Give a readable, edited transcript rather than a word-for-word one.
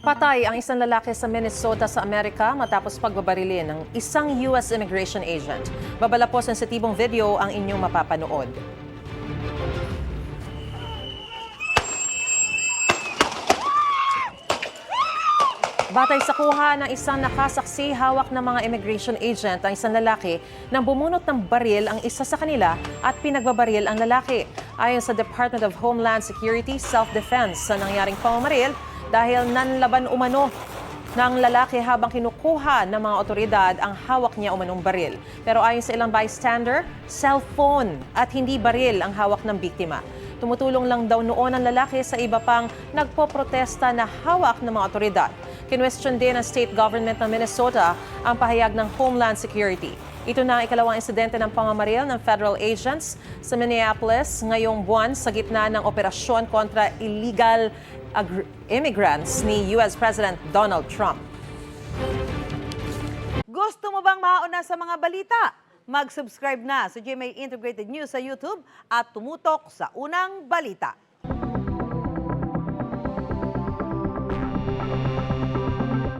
Patay ang isang lalaki sa Minnesota sa Amerika matapos pagbabarilin ng isang US immigration agent. Babala po sensitibong video ang inyong mapapanood. Batay sa kuha ng isang nakasaksi, hawak ng mga immigration agent ang isang lalaki nang bumunot ng baril ang isa sa kanila at pinagbabaril ang lalaki. Ayon sa Department of Homeland Security, self-defense sa nangyaring pamamaril dahil nanlaban umano ng lalaki habang kinukuha ng mga otoridad ang hawak niya umanong baril. Pero ayon sa ilang bystander, cellphone at hindi baril ang hawak ng biktima. Tumutulong lang daw noon ang lalaki sa iba pang nagpoprotesta na hawak ng mga otoridad. Kinwestiyon din ng state government ng Minnesota ang pahayag ng Homeland Security. Ito na ang ikalawang insidente ng pamamaril ng federal agents sa Minneapolis ngayong buwan sa gitna ng operasyon kontra illegal immigrants ni US President Donald Trump. Gusto mo bang mauna sa mga balita? Mag-subscribe na sa GMA Integrated News sa YouTube at tumutok sa unang balita.